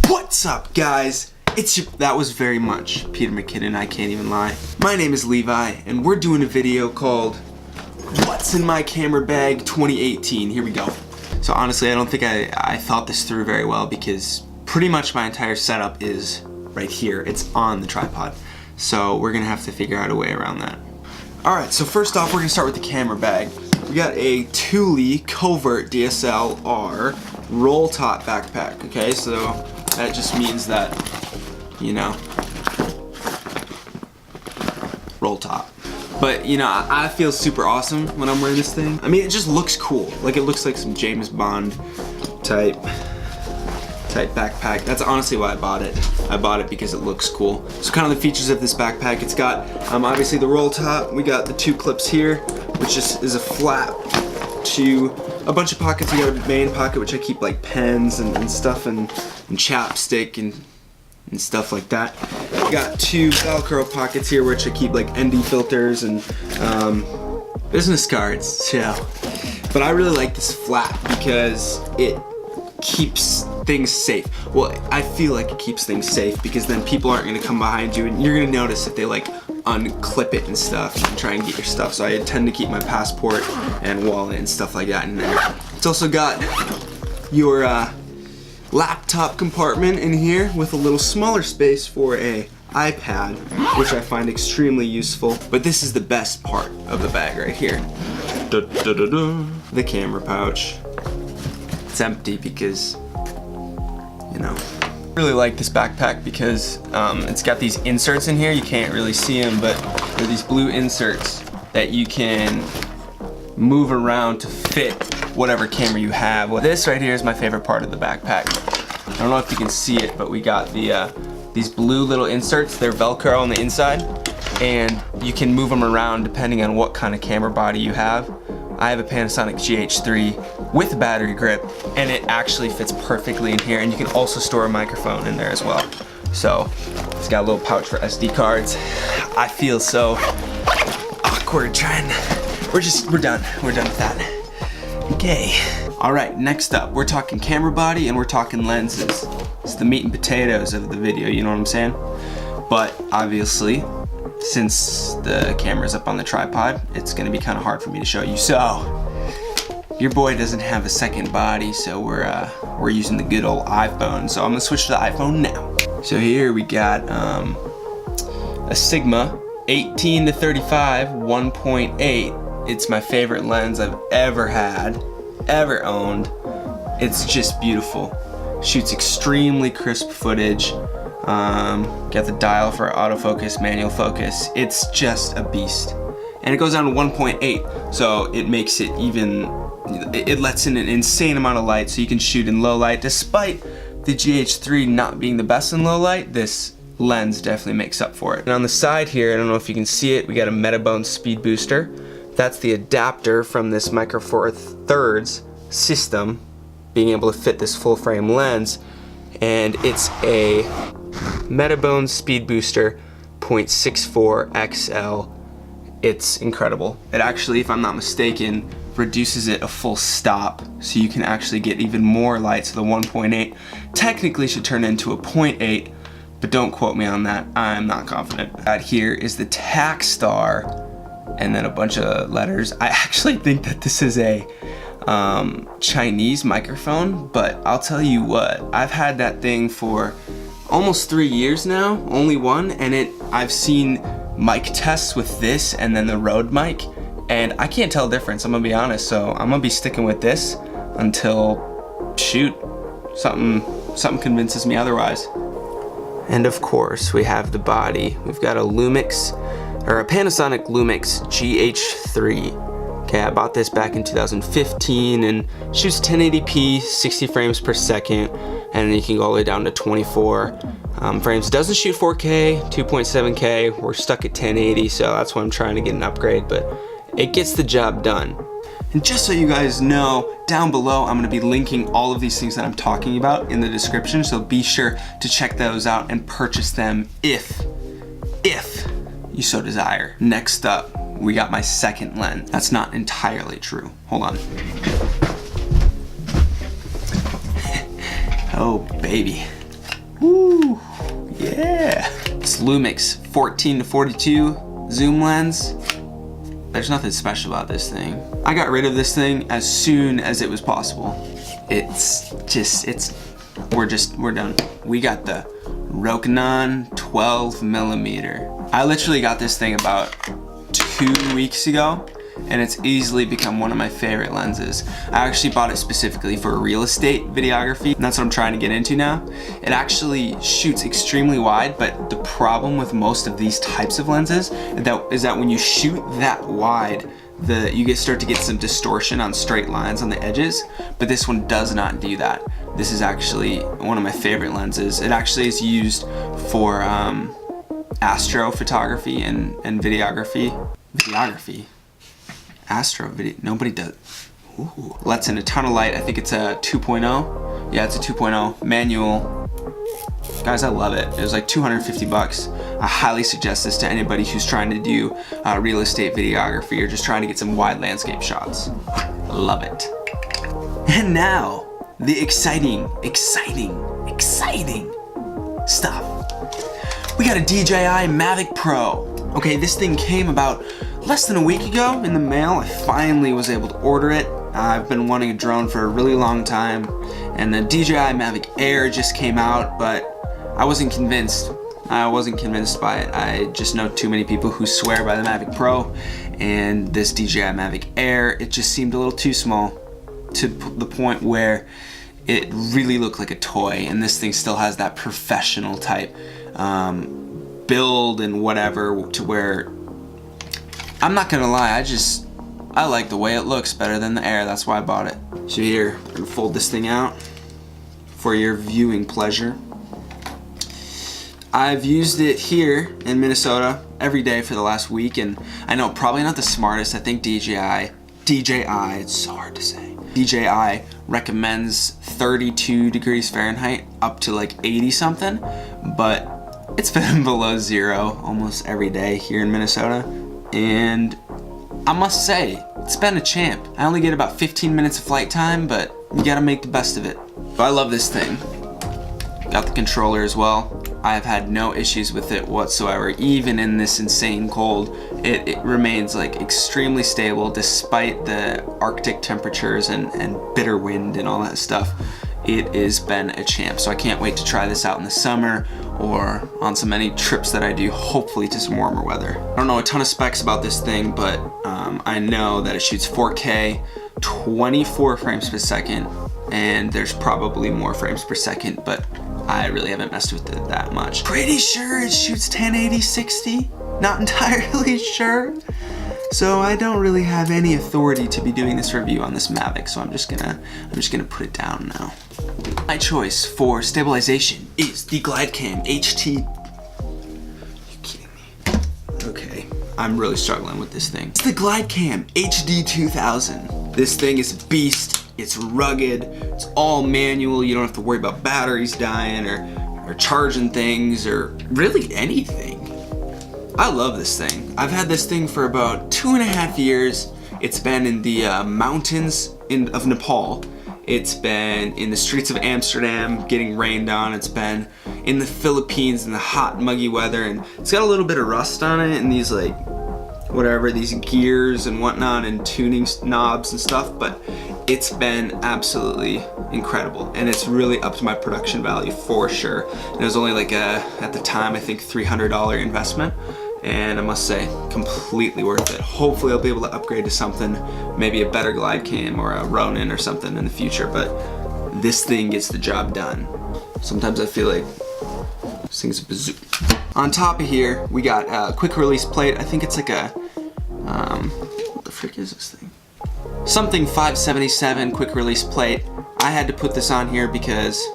What's up, guys? That was very much Peter McKinnon, I can't even lie. My name is Levi, and we're doing a video called What's in My Camera Bag 2018. Here we go. So honestly, I don't think I thought this through very well because pretty much my entire setup is right here. It's on the tripod. So we're gonna have to figure out a way around that. Alright, so first off, we're gonna start with the camera bag. We got a Thule Covert DSLR Rolltop Backpack, okay? So that just means that, you know, roll top. But, you know, I feel super awesome when I'm wearing this thing. I mean, it just looks cool. Like, it looks like some James Bond type backpack. That's honestly why I bought it. I bought it because it looks cool. So kind of the features of this backpack, it's got obviously the roll top. We got the two clips here, which is a flap to a bunch of pockets. You got a main pocket, which I keep like pens and stuff and chapstick and stuff like that. We got two Velcro pockets here, which I keep like ND filters and business cards. So, but I really like this flap because it keeps things safe. Well, I feel like it keeps things safe because then people aren't gonna come behind you and you're gonna notice if they like unclip it and stuff and try and get your stuff. So I tend to keep my passport and wallet and stuff like that in there. It's also got your laptop compartment in here with a little smaller space for a iPad, which I find extremely useful. But this is the best part of the bag right here. The camera pouch. It's empty because, you know, I really like this backpack because it's got these inserts in here. You can't really see them, but they're these blue inserts that you can move around to fit whatever camera you have. Well, this right here is my favorite part of the backpack. I don't know if you can see it, but we got these blue little inserts. They're Velcro on the inside, and you can move them around depending on what kind of camera body you have. I have a Panasonic GH3 with a battery grip, and it actually fits perfectly in here, and you can also store a microphone in there as well. So it's got a little pouch for SD cards. I feel so awkward trying. We're done with that. Okay. All right, next up, we're talking camera body and we're talking lenses. It's the meat and potatoes of the video, you know what I'm saying? But obviously, since the camera's up on the tripod, it's gonna be kind of hard for me to show you. So, your boy doesn't have a second body, so we're using the good old iPhone. So I'm gonna switch to the iPhone now. So here we got a Sigma 18 to 35 1.8. It's my favorite lens I've ever had, ever owned. It's just beautiful. Shoots extremely crisp footage. Got the dial for autofocus, manual focus. It's just a beast. And it goes down to 1.8, so it makes it even, it lets in an insane amount of light, so you can shoot in low light. Despite the GH3 not being the best in low light, this lens definitely makes up for it. And on the side here, I don't know if you can see it, we got a Metabone speed booster. That's the adapter from this Micro Four Thirds system, being able to fit this full frame lens, and it's a Metabone speed booster 0.64 XL. It's incredible. It actually, if I'm not mistaken, reduces it a full stop, so you can actually get even more light. So the 1.8 technically should turn into a 0.8, but don't quote me on that. I'm not confident. Out here is the Takstar, and then a bunch of letters. I actually think that this is a Chinese microphone, but I'll tell you what, I've had that thing for almost 3 years now, only one, and I've seen mic tests with this and then the Rode mic, and I can't tell the difference, I'm gonna be honest. So I'm gonna be sticking with this until, shoot, something convinces me otherwise. And of course, we have the body. We've got a Panasonic Lumix GH3. Okay, I bought this back in 2015 and shoots 1080p, 60 frames per second, and then you can go all the way down to 24 frames. It doesn't shoot 4K, 2.7K. We're stuck at 1080, so that's why I'm trying to get an upgrade, but it gets the job done. And just so you guys know, down below I'm gonna be linking all of these things that I'm talking about in the description, so be sure to check those out and purchase them if you so desire. Next up, we got my second lens. That's not entirely true. Hold on. Oh, baby. Woo, yeah. It's Lumix 14-42 zoom lens. There's nothing special about this thing. I got rid of this thing as soon as it was possible. We're done. We got the Rokinon 12mm. I literally got this thing about 2 weeks ago, and it's easily become one of my favorite lenses. I actually bought it specifically for real estate videography, and that's what I'm trying to get into now. It actually shoots extremely wide, but the problem with most of these types of lenses is that when you shoot that wide, you start to get some distortion on straight lines on the edges, but this one does not do that. This is actually one of my favorite lenses. It actually is used for astrophotography and videography. Nobody does. Ooh. Lets in a ton of light. I think it's a 2.0. Yeah, it's a 2.0 manual. Guys, I love it. It was like 250 bucks. I highly suggest this to anybody who's trying to do real estate videography or just trying to get some wide landscape shots. Love it. And now, the exciting stuff. We got a DJI Mavic Pro. Okay, this thing came about less than a week ago in the mail. I finally was able to order it. I've been wanting a drone for a really long time, and the DJI Mavic Air just came out, but I wasn't convinced. I wasn't convinced by it. I just know too many people who swear by the Mavic Pro, and this DJI Mavic Air, it just seemed a little too small to the point where it really looked like a toy, and this thing still has that professional type build and whatever, to where I'm not gonna lie, I like the way it looks better than the Air. That's why I bought it. So here, I'm gonna fold this thing out for your viewing pleasure. I've used it here in Minnesota every day for the last week, and I know probably not the smartest. I think DJI, it's so hard to say. DJI recommends 32 degrees Fahrenheit up to like 80 something, but it's been below zero almost every day here in Minnesota, and I must say, it's been a champ. I only get about 15 minutes of flight time, but you gotta make the best of it. But I love this thing. Got the controller as well. I have had no issues with it whatsoever. Even in this insane cold, it remains like extremely stable despite the Arctic temperatures and bitter wind and all that stuff. It has been a champ. So I can't wait to try this out in the summer or on so many trips that I do, hopefully to some warmer weather. I don't know a ton of specs about this thing, but I know that it shoots 4K, 24 frames per second, and there's probably more frames per second, but I really haven't messed with it that much. Pretty sure it shoots 1080 60, not entirely sure. So I don't really have any authority to be doing this review on this Mavic, so I'm just gonna put it down now. My choice for stabilization is the GlideCam HT. You kidding me? Okay, I'm really struggling with this thing. It's the GlideCam HD 2000. This thing is a beast. It's rugged. It's all manual. You don't have to worry about batteries dying or charging things or really anything. I love this thing. I've had this thing for about 2.5 years. It's been in the mountains of Nepal. It's been in the streets of Amsterdam getting rained on. It's been in the Philippines in the hot, muggy weather, and it's got a little bit of rust on it and these like, whatever, these gears and whatnot and tuning knobs and stuff, but it's been absolutely incredible, and it's really upped my production value for sure. And it was only like at the time, I think $300 investment, and I must say, completely worth it. Hopefully I'll be able to upgrade to something, maybe a better GlideCam or a Ronin or something in the future, but this thing gets the job done. Sometimes I feel like this thing's a bazooka. On top of here, we got a quick release plate. I think it's like a, what the frick is this thing? Something 577 quick release plate. I had to put this on here because,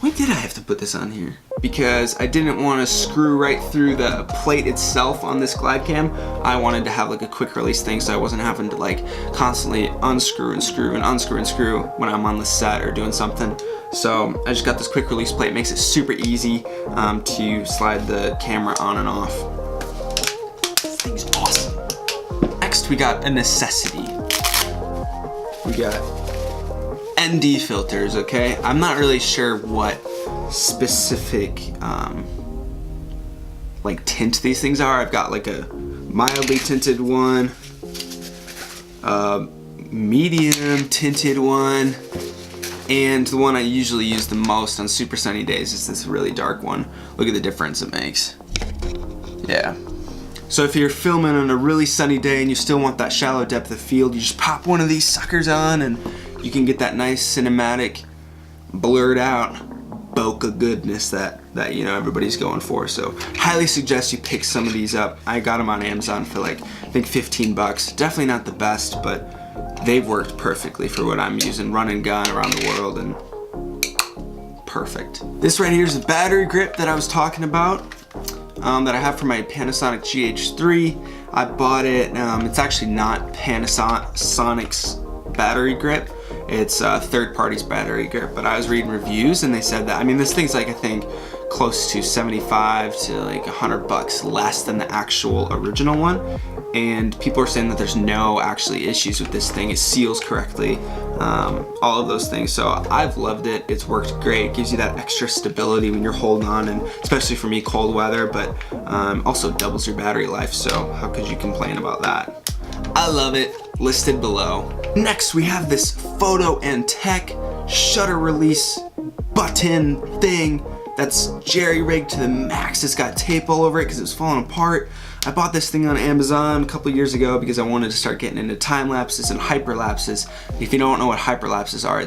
why did I have to put this on here? Because I didn't want to screw right through the plate itself on this GlideCam. I wanted to have like a quick release thing so I wasn't having to like constantly unscrew and screw and unscrew and screw when I'm on the set or doing something. So I just got this quick release plate. It makes it super easy to slide the camera on and off. This thing's awesome. Next we got a necessity. We got ND filters, okay? I'm not really sure what specific like tint these things are. I've got like a mildly tinted one, medium tinted one, and the one I usually use the most on super sunny days is this really dark one. Look at the difference it makes. Yeah. So if you're filming on a really sunny day and you still want that shallow depth of field, you just pop one of these suckers on and you can get that nice cinematic, blurred out bokeh goodness that you know everybody's going for. So highly suggest you pick some of these up. I got them on Amazon for like I think 15 bucks. Definitely not the best, but they've worked perfectly for what I'm using, run and gun around the world, and perfect. This right here is the battery grip that I was talking about, that I have for my Panasonic GH3. I bought it, it's actually not Panasonic's battery grip. It's a third party's battery grip, but I was reading reviews and they said that, I mean, this thing's like, I think close to 75 to like 100 bucks less than the actual original one. And people are saying that there's no actually issues with this thing. It seals correctly, all of those things. So I've loved it. It's worked great. It gives you that extra stability when you're holding on, and especially for me, cold weather, but also doubles your battery life. So how could you complain about that? I love it. Listed below. Next, we have this Photo and Tech shutter release button thing that's jerry-rigged to the max. It's got tape all over it because it was falling apart. I bought this thing on Amazon a couple years ago because I wanted to start getting into time lapses and hyperlapses. If you don't know what hyperlapses are,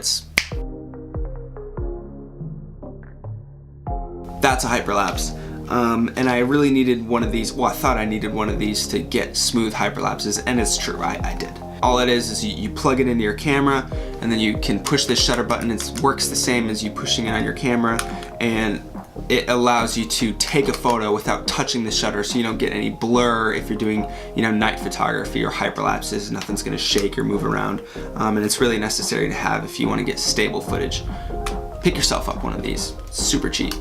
that's a hyperlapse. And I really needed one of these. Well, I thought I needed one of these to get smooth hyperlapses, and it's true, I did. All it is you plug it into your camera, and then you can push this shutter button. It works the same as you pushing it on your camera, and it allows you to take a photo without touching the shutter, so you don't get any blur if you're doing, you know, night photography or hyperlapses. Nothing's gonna shake or move around, and it's really necessary to have if you want to get stable footage. Pick yourself up one of these. It's super cheap.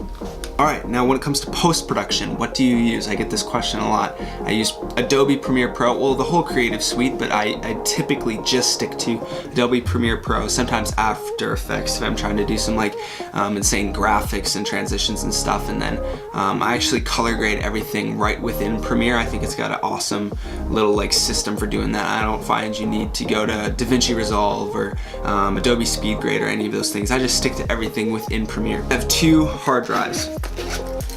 All right, now when it comes to post-production, what do you use? I get this question a lot. I use Adobe Premiere Pro, well, the whole Creative Suite, but I typically just stick to Adobe Premiere Pro, sometimes After Effects if I'm trying to do some like insane graphics and transitions and stuff, and then I actually color grade everything right within Premiere. I think it's got an awesome little like system for doing that. I don't find you need to go to DaVinci Resolve or Adobe SpeedGrade or any of those things. I just stick to everything within Premiere. I have 2 hard drives.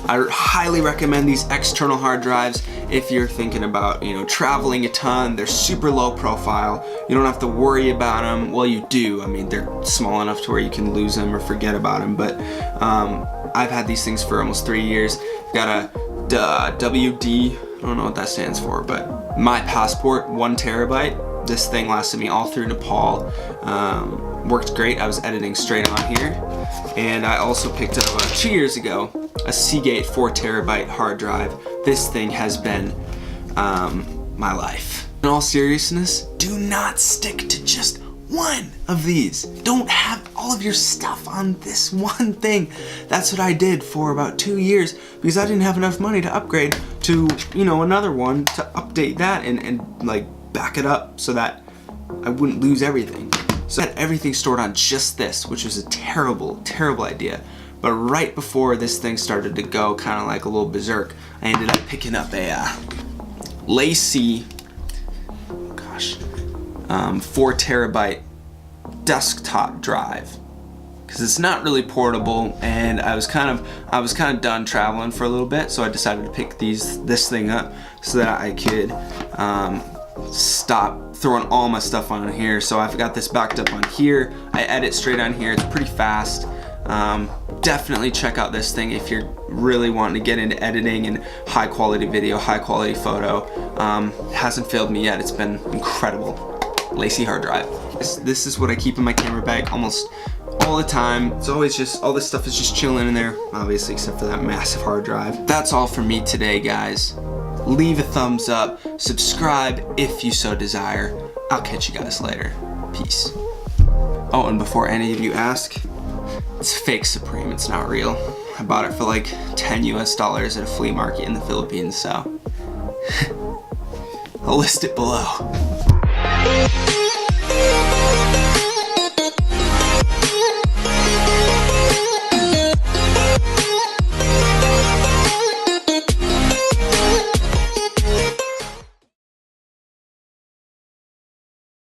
I highly recommend these external hard drives if you're thinking about, you know, traveling a ton. They're super low profile. You don't have to worry about them. Well, you do. I mean, they're small enough to where you can lose them or forget about them. But I've had these things for almost 3 years. Got a WD, I don't know what that stands for, but My Passport, 1 terabyte. This thing lasted me all through Nepal. Worked great. I was editing straight on here. And I also picked up 2 years ago a Seagate 4 terabyte hard drive. This thing has been my life. In all seriousness, do not stick to just one of these. Don't have all of your stuff on this one thing. That's what I did for about 2 years because I didn't have enough money to upgrade to, you know, another one to update that and like back it up so that I wouldn't lose everything. So I had everything stored on just this, which was a terrible, terrible idea. But right before this thing started to go kind of like a little berserk, I ended up picking up a Lacy, 4 terabyte desktop drive. Because it's not really portable, and I was kind of done traveling for a little bit, so I decided to pick this thing up so that I could stop throwing all my stuff on here. So I've got this backed up on here. I edit straight on here. It's pretty fast. Definitely check out this thing if you're really wanting to get into editing and high quality video, high quality photo. It hasn't failed me yet. It's been incredible. Lacy hard drive. This is what I keep in my camera bag almost all the time. It's always just, all this stuff is just chilling in there, obviously, except for that massive hard drive. That's all for me today, guys. Leave a thumbs up, subscribe if you so desire. I'll catch you guys later. Peace. Oh, and before any of you ask, it's fake Supreme, it's not real. I bought it for like $10 US at a flea market in the Philippines, so I'll list it below.